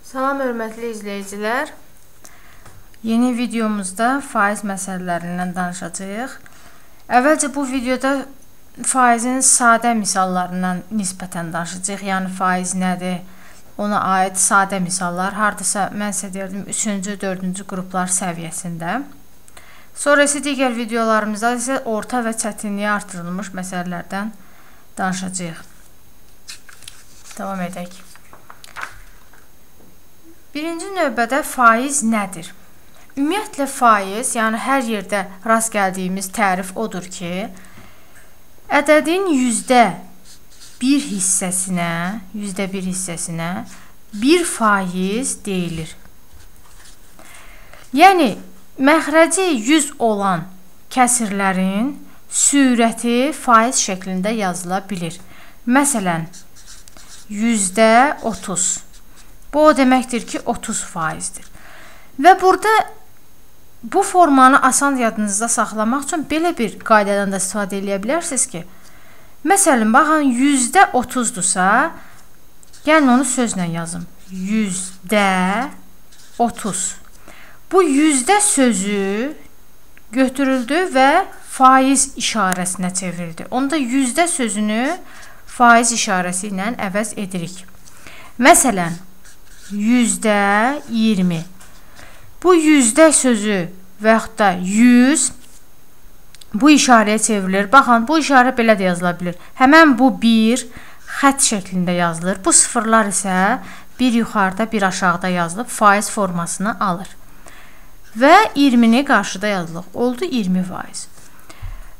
Salam hörmətli izləyicilər. Yeni videomuzda faiz məsələlərindən danışacağıq. Əvvəlcə bu videoda faizin sadə misallarından nisbətən danışacağıq. Yəni faiz nədir? Ona aid sadə misallar. Hardasa mən sizə deyirdim 3-cü, 4-cü qruplar səviyyəsində. Sonra isə digər videolarımızda isə orta və çətinliyi artırılmış məsələlərdən danışacağıq. Davam edək. Birinci növbədə faiz nədir? Ümumiyyətlə faiz, yəni hər yerdə rast gəldiyimiz tərif odur ki, ədədin %1 hissəsinə 1% deyilir. Yəni, məxrəci 100 olan kəsirlərin sürəti faiz şəklində yazıla bilir. Məsələn, %30. Bu o deməkdir ki, 30%dir. Və burada bu formanı asan yadınızda saxlamaq üçün belə bir qaydadan da istifadə edə bilərsiniz ki, məsələn, baxın, %30-dursa, gəlin onu sözlə yazım. %30. Bu yüzdə sözü götürüldü və faiz işarəsinə çevrildi. Onda yüzdə sözünü faiz işarəsi ilə əvəz edirik. Məsələn, %20. Bu yüzdə sözü və yaxud da 100 bu işarəyə çevrilir. Baxın, bu işarə belə də yazıla bilir. Həmən bu bir xətt şəklində yazılır. Bu sıfırlar isə bir yuxarıda, bir aşağıda yazılıb faiz formasını alır. Və 20-ni qarşıda yazılır. Oldu 20%.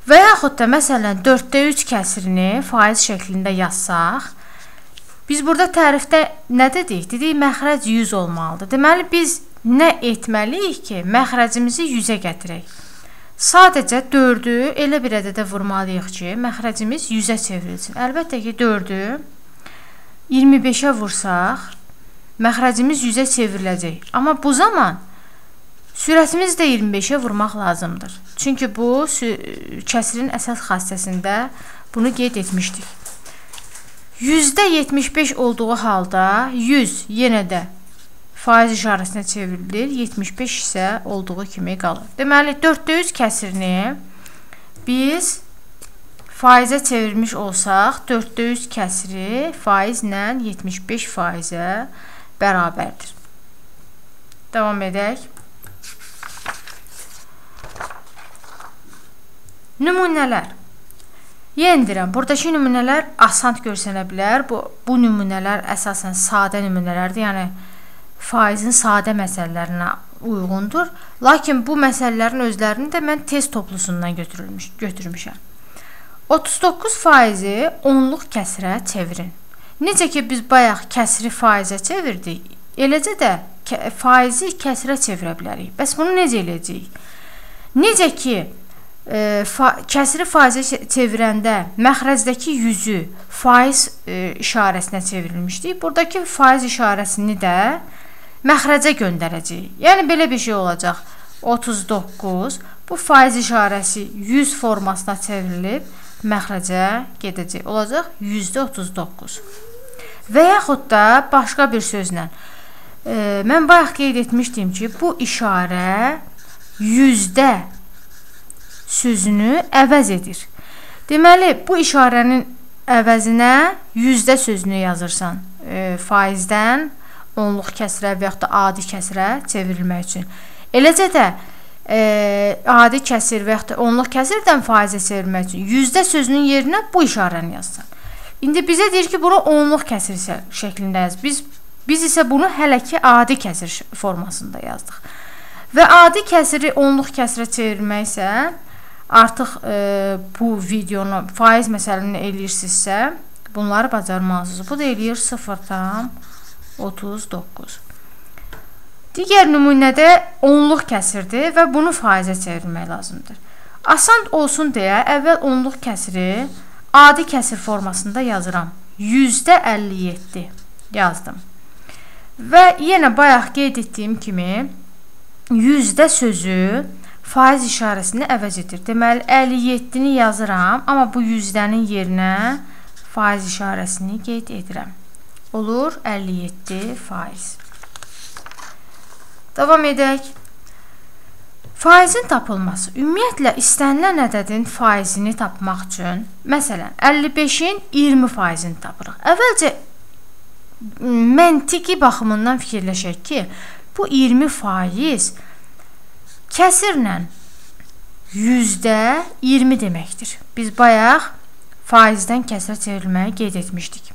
Və yaxud da məsələn 4/3 kəsirini faiz şəklində yazsaq, biz burada tərifdə nə dedik? Dedik, məxrəc 100 olmalıdır. Deməli, biz nə etməliyik ki, məxrəcimizi 100-ə gətirək? Sadəcə 4-ü elə bir ədədə vurmalıyıq ki, məxrəcimiz 100-ə çevrilsin. Əlbəttə ki, 4-ü 25-ə vursaq, məxrəcimiz 100-ə çevriləcək. Amma bu zaman sürətimiz də 25-ə vurmaq lazımdır. Çünki bu, kəsirin əsas xassəsində bunu qeyd etmişdik. %75 olduğu halda 100 yenə də faiz işarəsinə çevrilir, 75 isə olduğu kimi qalır. Deməli, 4/100 kəsirini biz faizə çevirmiş olsaq, 4/100 kəsiri faizlə 75%-ə bərabərdir. Davam edək. Nümunələr. Yenə deyirəm, buradakı nümunələr asan görsənə bilər. Bu nümunələr əsasən sadə nümunələrdir, yəni faizin sadə məsələlərinə uyğundur. Lakin bu məsələlərin özlərini də mən test toplusundan götürmüşəm. 39%-i onluq kəsirə çevirin. Necə ki, biz bayaq kəsiri faizə çevirdik, eləcə də faizi kəsirə çevirə bilərik. Bəs bunu necə eləyəcəyik? Necə ki, kəsiri faizə çevirəndə məxrəcdəki 100-ü faiz işarəsinə çevrilmişdik. Buradakı faiz işarəsini də məxrəcə göndərəcəyik. Yəni, belə bir şey olacaq. 39, bu faiz işarəsi 100 formasına çevrilib, məxrəcə gedəcək. Olacaq %39. Və yaxud da başqa bir sözlə, mən bayaq qeyd etmişdim ki, bu işarə yüzdə sözünü əvəz edir. Deməli, bu işarənin əvəzinə yüzdə sözünü yazırsan faizdən onluq kəsirə və yaxud da adi kəsirə çevrilmək üçün. Eləcə də adi kəsir və yaxud da onluq kəsirdən faizə çevrilmək üçün yüzdə sözünün yerinə bu işarəni yazsan. İndi bizə deyir ki, bunu onluq kəsir şəklində yaz. Biz isə bunu hələ ki adi kəsir formasında yazdıq. Və adi kəsiri onluq kəsirə çevirmək isə artıq bu videonu faiz məsələni eləyirsinizsə, bunları bacarmalısınız. Bu da eləyir 0,39. Digər nümunədə onluq kəsirdir və bunu faizə çevirmək lazımdır. Asan olsun deyə əvvəl onluq kəsiri adi kəsir formasında yazıram. %57 yazdım. Və yenə bayaq qeyd etdiyim kimi yüzdə sözü faiz işarəsini əvəz edir. Deməli, 57-ni yazıram, amma bu yüzdənin yerinə faiz işarəsini qeyd edirəm. Olur 57%. Davam edək. Faizin tapılması. Ümumiyyətlə, istənilən ədədin faizini tapmaq üçün, məsələn, 55-in 20%-ni tapırıq. Əvvəlcə, məntiqi baxımından fikirləşək ki, bu 20% kəsirlə %20 deməkdir. Biz bayaq faizdən kəsirə çevrilməyi qeyd etmişdik.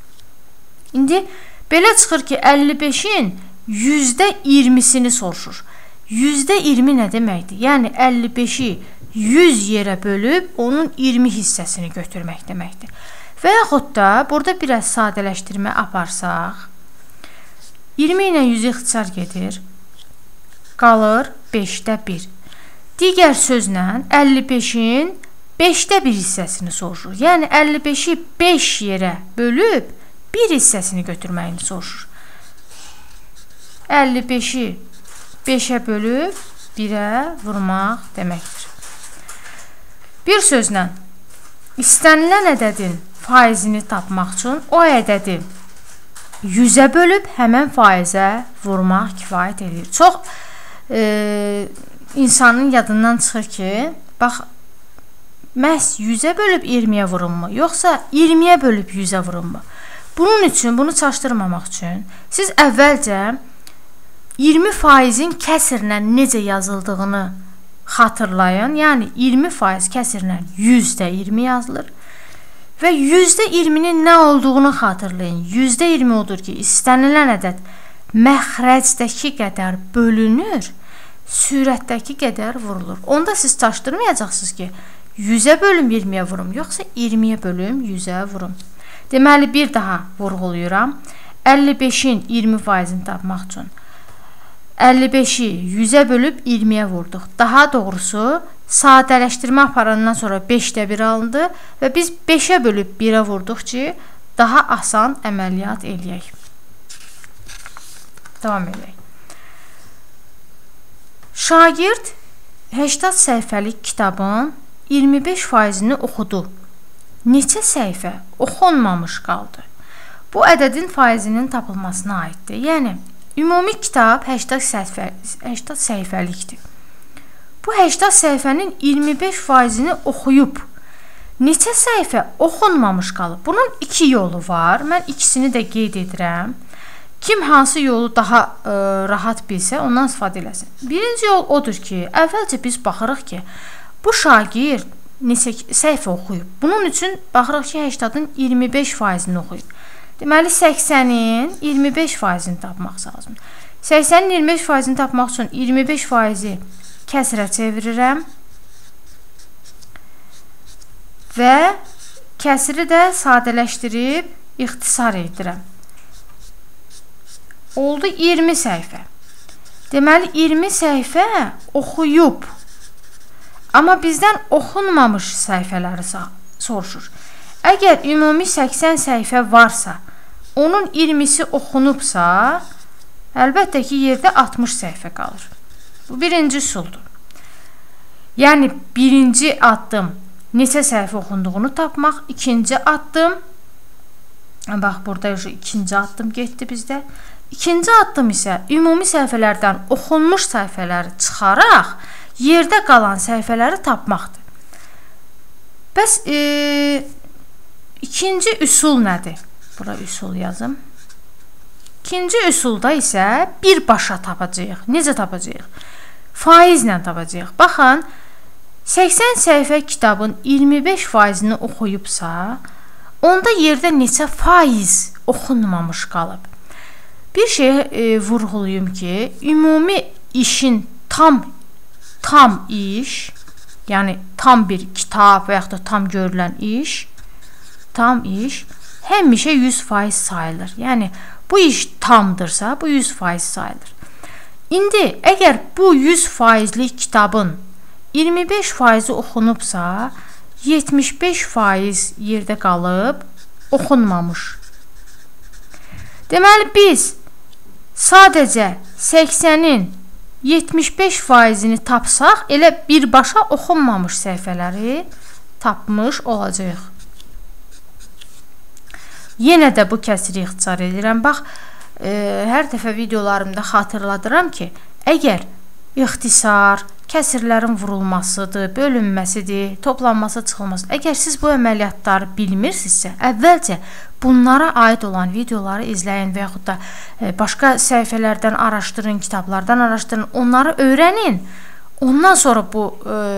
İndi belə çıxır ki, 55-in %20-sini soruşur. %20 nə deməkdir? Yəni 55-i 100 yerə bölüb onun 20 hissəsini götürmək deməkdir. Və yaxud da burada biraz sadələşdirmə aparsaq, 20 ilə 100 ixtisar gedir, qalır 5də 1. Digər sözlə 55-in 5də 1 hissəsini soruşur. Yəni 55-i 5 yerə bölüb 1 hissəsini götürməyini soruşur. 55-i 5-ə bölüb 1-ə vurmaq deməkdir. Bir sözlə, istənilən ədədin faizini tapmaq üçün o ədədi 100-ə bölüb həmən faizə vurmaq kifayət edir. Çox insanın yadından çıxır ki, bax, məhz 100-ə bölüb 20-yə vurunmu, yoxsa 20-yə bölüb 100-ə vurunmu? Bunun üçün, bunu çaşdırmamaq üçün siz əvvəlcə 20%-in kəsirlə necə yazıldığını xatırlayın. Yəni 20% kəsirlə %20 yazılır və %20-nin nə olduğunu xatırlayın. %20 odur ki, istənilən ədəd məxrəcdəki qədər bölünür, sürətdəki qədər vurulur. Onda siz çaşdırmayacaqsınız ki, 100-ə bölüm 20-yə vurum, yoxsa 20-yə bölüm 100-ə vurum. Deməli, bir daha vurğuluyuram. 55-in 20%-ni tapmaq üçün 55-i 100-ə bölüb 20-yə vurduq. Daha doğrusu, sadələşdirmə aparandan sonra 5də 1 alındı və biz 5-ə bölüb 1-ə vurduq ki, daha asan əməliyyat eləyək. Davam edək. Şagird 80 səhifəlik kitabın 25%-ni oxudu. Neçə səhifə oxunmamış qaldı? Bu ədədin faizinin tapılmasına aiddir. Yəni, ümumi kitab 80 səhifəlikdir. Bu 80 səhifənin 25%-ni oxuyub. Neçə səhifə oxunmamış qalıb? Bunun iki yolu var. Mən ikisini də qeyd edirəm. Kim hansı yolu daha rahat bilsə, ondan istifadə eləsin. Birinci yol odur ki, əvvəlcə biz baxırıq ki, bu şagird neçə səhifə oxuyub. Bunun üçün baxırıq ki, 80-ın 25%-ni oxuyub. Deməli, 80-in 25%-ni tapmaq lazımdır. 80-in 25%-ni tapmaq üçün 25%-i kəsrə çevirirəm və kəsiri də sadələşdirib ixtisar edirəm. Oldu 20 səhifə. Deməli, 20 səhifə oxuyub. Amma bizdən oxunmamış səhifələri soruşur. Əgər ümumi 80 səhifə varsa, onun 20-si oxunubsa, əlbəttə ki, yerdə 60 səhifə qalır. Bu birinci üsuldur. Yəni, birinci addım neçə səhifə oxunduğunu tapmaq, ikinci addım, bax, burada ikinci addım getdi bizdə. İkinci addım isə ümumi səhifələrdən oxunmuş səhifələri çıxaraq, yerdə qalan səhifələri tapmaqdır. Bəs, ikinci üsul nədir? Bura üsul yazım. İkinci üsulda isə birbaşa tapacağıq. Necə tapacağıq? Faizlə tapacağıq. Baxın, 80 səhifə kitabın 25%-ni oxuyubsa, onda yerdə neçə faiz oxunmamış qalıb? Bir şey vurğulayım ki, ümumi işin tam iş, yəni tam bir kitab və yaxud da tam görülən iş, həmişə 100% sayılır. Yəni, bu iş tamdırsa, bu 100% sayılır. İndi, əgər bu 100%lik kitabın 25%-i oxunubsa, 75% yerdə qalıb, oxunmamış. Deməli, biz sadəcə 80-in 75%-ni tapsaq, elə birbaşa oxunmamış səhifələri tapmış olacaq. Yenə də bu kəsiri ixtisar edirəm. Bax, hər dəfə videolarımda xatırladıram ki, Əgər ixtisar, kəsirlərin vurulmasıdır, bölünməsidir, toplanması, çıxılması. Əgər siz bu əməliyyatları bilmirsinizsə, əvvəlcə bunlara aid olan videoları izləyin və yaxud da başqa səhifələrdən araşdırın, kitablardan araşdırın, onları öyrənin. Ondan sonra bu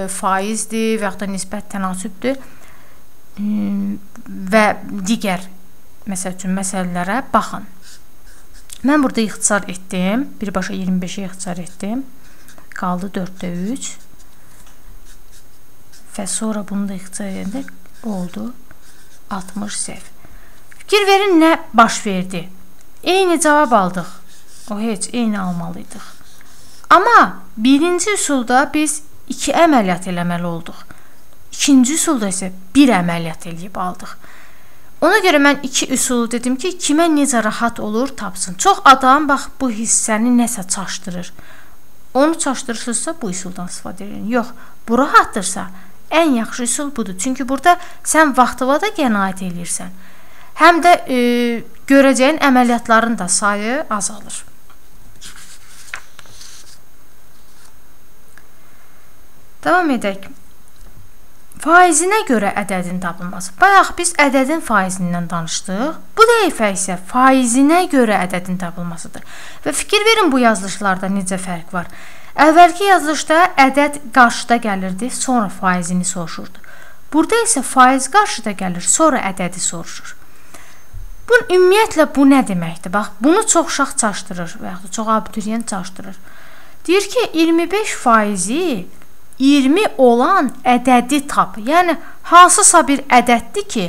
faizdir və yaxud da nisbət tənasübdür və digər məsələlərə baxın. Mən burada ixtisar etdim. Birbaşa 25-ə ixtisar etdim. Qaldı 4-də 3 və sonra bunu da ixtisar edəndə oldu 60 səhv. Fikir verin, nə baş verdi? Eyni cavab aldıq. O heç eyni almalıydıq. Amma birinci üsulda biz 2 əməliyyat eləməli olduq. İkinci üsulda isə 1 əməliyyat eləyib aldıq. Ona görə mən 2 üsulu dedim ki, kimə necə rahat olur tapsın. Çox adam bax bu hissəni nəsə çaşdırır. Onu çaşdırırsınızsa bu üsuldan istifadə edin. Yox, bu rahatdırsa ən yaxşı üsul budur. Çünki burada sən vaxtıva da qənaət eləyirsən. Həm də görəcəyin əməliyyatların da sayı azalır. Davam edək. Faizinə görə ədədin tapılması. Bayaq biz ədədin faizindən danışdıq. Bu dəfə isə faizinə görə ədədin tapılmasıdır. Və fikir verin bu yazılışlarda necə fərq var. Əvvəlki yazılışda ədəd qarşıda gəlirdi, sonra faizini soruşurdu. Burada isə faiz qarşıda gəlir, sonra ədədi soruşur. Ümumiyyətlə bu nə deməkdir? Bax, bunu çox uşaq çaşdırır və yaxud da çox abituriyent çaşdırır. Deyir ki, 25 faizi 20 olan ədədi tap. Yəni, hansısa bir ədəddir ki,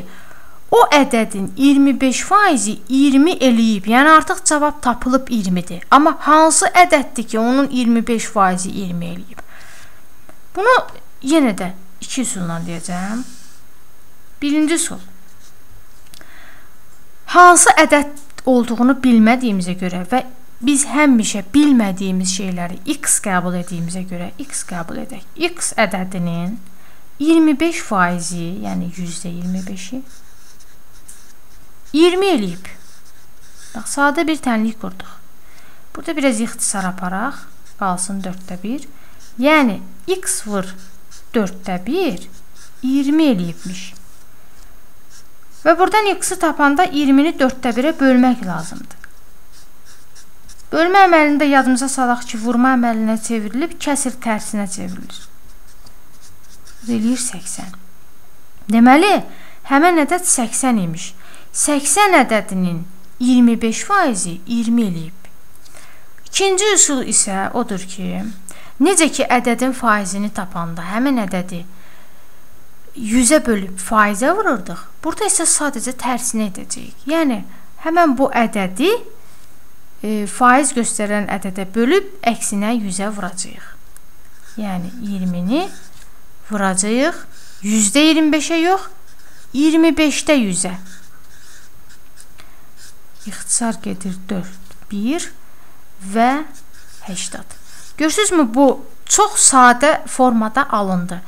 o ədədin 25 faizi 20 eləyib. Yəni, artıq cavab tapılıb 20-dir. Amma hansı ədəddir ki, onun 25 faizi 20 eləyib? Bunu yenə də 2 üsulla deyəcəm. Birinci üsul. Hansı ədəd olduğunu bilmədiyimizə görə və biz həmişə bilmədiyimiz şeyləri x qəbul etdiyimizə görə x qəbul edək. X ədədinin 25 faizi, yəni %25-i 20 eləyib. Bax, sadə bir tənlik qurduq. Burada biraz ixtisar aparaq, qalsın 4-də 1. Yəni, x vur 4-də 1 20 eləyibmiş. Və buradan x-i tapanda 20-ni 4-də 1-ə bölmək lazımdır. Bölmə əməlində yadımıza salaq ki, vurma əməlinə çevrilib, kəsir tərsinə çevrilir. Eləyir 80. Deməli, həmən ədəd 80 imiş. 80 ədədinin 25 faizi 20 eləyib. İkinci üsul isə odur ki, necə ki, ədədin faizini tapanda həmən ədədi 100-ə bölüb faizə vururdıq, burada isə sadəcə tərsinə edəcəyik. Yəni, həmən bu ədədi faiz göstərən ədədə bölüb əksinə 100-ə vuracağıq. Yəni 20-ni vuracağıq %25-ə yox, 25-də 100-ə. İxtisar gedir 4, 1 və 80. Görürsünüzmü, bu çox sadə formada alındı.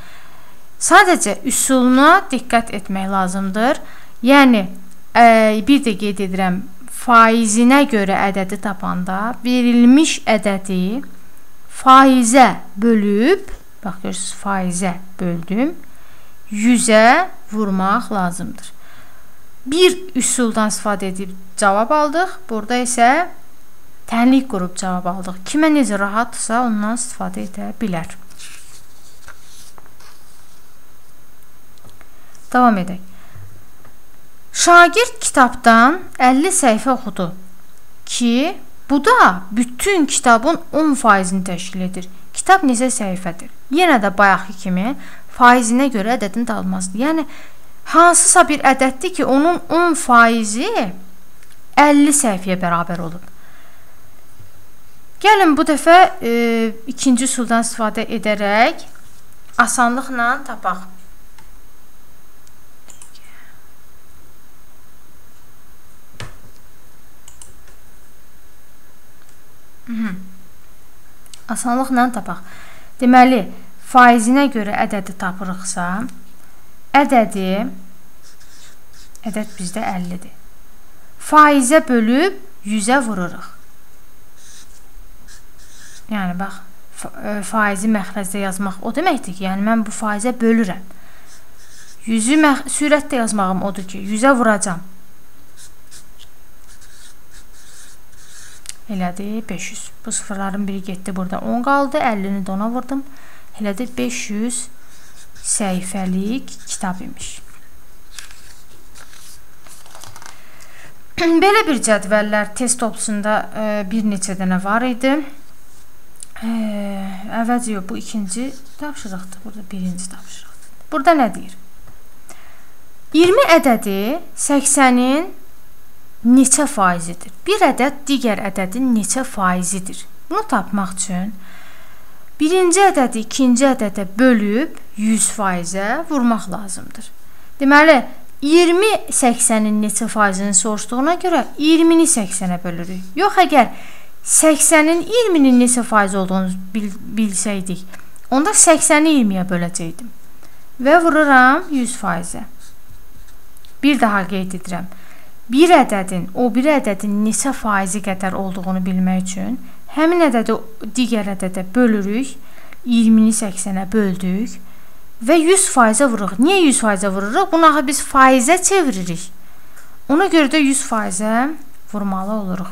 Sadəcə üsuluna diqqət etmək lazımdır. Yəni, bir də qeyd edirəm, faizinə görə ədədi tapanda verilmiş ədədi faizə bölüb, bax görürsünüz, faizə böldüm, 100-ə vurmaq lazımdır. Bir üsuldan istifadə edib cavab aldıq, burada isə tənlik qurub cavab aldıq. Kimə necə rahatdırsa ondan istifadə edə bilər. Davam edək. Şagird kitabdan 50 səhifə oxudu ki, bu da bütün kitabın 10%-ni təşkil edir. Kitab neçə səhifədir? Yenə də bayaqki kimi faizinə görə ədədin tapılmasıdır. Yəni, hansısa bir ədəddir ki, onun 10% 50 səhifəyə bərabər olub. Gəlin bu dəfə ikinci üsuldan istifadə edərək asanlıqla tapaq. Asanlıqla tapaq. Deməli, faizinə görə ədədi tapırıqsa, ədəd bizdə 50-dir. Faizə bölüb 100-ə vururuq. Yəni bax, faizi məxrəcdə yazmaq o deməkdir ki, yəni mən bu faizə bölürəm. 100-ü sürətlə yazmağım odur ki, 100-ə vuracam. Elədir 500. Bu sıfırların biri getdi, burada 10 qaldı. 50-ni də ona vurdum. Elədir 500 səhifəlik kitab imiş. Belə bir cədvəllər test toplusunda bir neçə dənə var idi. Əvvəlcə yox, bu ikinci tapşırıqdır. Burada birinci tapşırıqdır. Burada nə deyir? 20 ədədi 80-in neçə faizidir? Bir ədəd digər ədədin neçə faizidir? Bunu tapmaq üçün birinci ədədi ikinci ədədə bölüb 100%-ə vurmaq lazımdır. Deməli, 20 80-in neçə faizini soruşduğuna görə 20-ni 80-ə bölürük. Yox, əgər 80-in 20-nin neçə faiz olduğunu bilsəydik, onda 80-i 20-yə böləcəkdim. Və vururam 100%-ə. Bir daha qeyd edirəm. Bir ədədin, o bir ədədin neçə faizi qədər olduğunu bilmək üçün həmin ədədi digər ədədə bölürük, 20-ni 80-ə böldük və 100%-ə vururuq. Niyə 100%-ə vururuq? Bunu axı biz faizə çeviririk. Ona görə də 100%-ə vurmalı oluruq.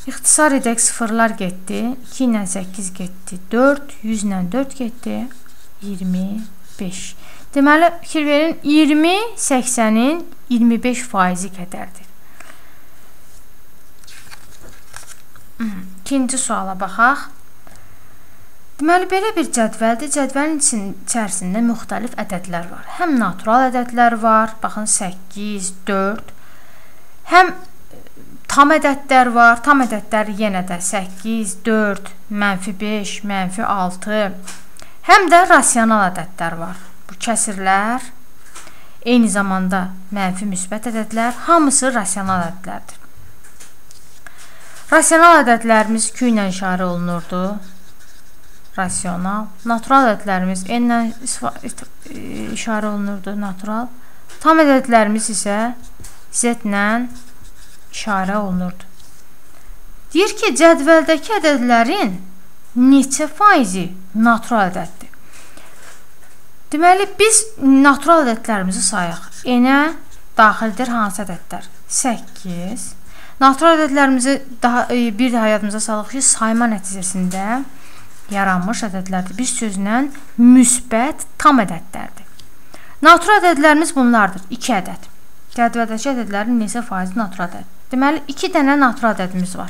İxtisar edək, sıfırlar getdi, 2 ilə 8 getdi, 4, 100 ilə 4 getdi, 25. Deməli, fikir verin, 20 80-in 25% qədərdir. İkinci suala baxaq. Deməli, belə bir cədvəldir. Cədvəlin içərisində müxtəlif ədədlər var. Həm natural ədədlər var, baxın 8, 4. Həm tam ədədlər var. Tam ədədlər yenə də 8, 4, -5, -6. Həm də rasional ədədlər var. Bu kəsirlər, eyni zamanda mənfi müsbət ədədlər, hamısı rasional ədədlərdir. Rasional ədədlərimiz Q ilə işarə olunurdu. Rasional. Natural ədədlərimiz N ilə işarə olunurdu. Natural. Tam ədədlərimiz isə Z ilə işarə olunurdu. Deyir ki, cədvəldəki ədədlərin neçə faizi natural ədəddir? Deməli, biz natural ədədlərimizi sayaq. N-ə daxildir hansı ədədlər? 8. Natural ədədlərimizi bir daha yadımıza salıq ki, sayma nəticəsində yaranmış ədədlərdir. Bir sözlə müsbət tam ədədlərdir. Natural ədədlərimiz bunlardır. 2 ədəd. Cədvəldəki ədədlərin neçə faizi natural ədəd? Deməli, 2 dənə natural ədədimiz var.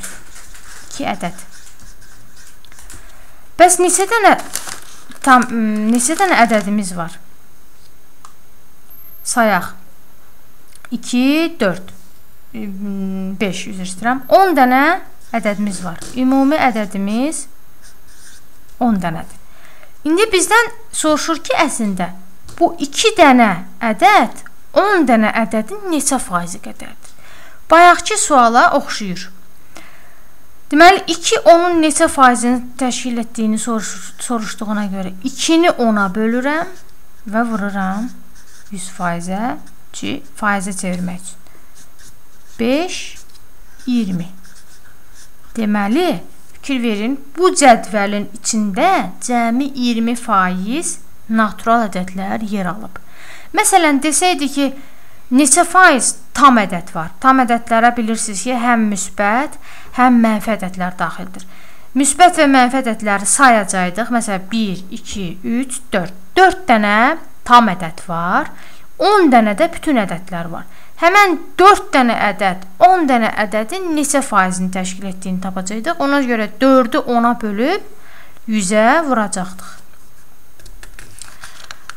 2 ədəd. Bəs neçə dənə ədədimiz var? Sayaq. 2, 4, 5, üzr istəyirəm. 10 dənə ədədimiz var. Ümumi ədədimiz 10 dənədir. İndi bizdən soruşur ki, əslində bu 2 dənə ədəd 10 dənə ədədin neçə faizi qədərdir? Bayaqki suala oxşuyur. Deməli, 2 onun neçə faizini təşkil etdiyini soruşduğuna görə 2-ni 10-a bölürəm və vururam 100%-ə ki, faizə çevirmək üçün. 5, 20. Deməli, fikir verin, bu cədvəlin içində cəmi 20% natural ədədlər yer alıb. Məsələn, desəydi ki, neçə faiz tam ədəd var? Tam ədədlərə bilirsiniz ki, həm müsbət, həm mənfi ədədlər daxildir. Müsbət və mənfi ədədləri sayacaqdıq. Məsələn, 1, 2, 3, 4. 4 dənə tam ədəd var, 10 dənə də bütün ədədlər var. Həmən 4 dənə ədəd, 10 dənə ədədin neçə faizini təşkil etdiyini tapacaqdıq. Ona görə 4-ü 10-a bölüb 100-ə vuracaqdıq.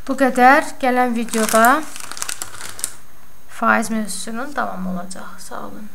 Bu qədər. Gələn videoda faiz mövzusunun davamı olacaq. Sağ olun.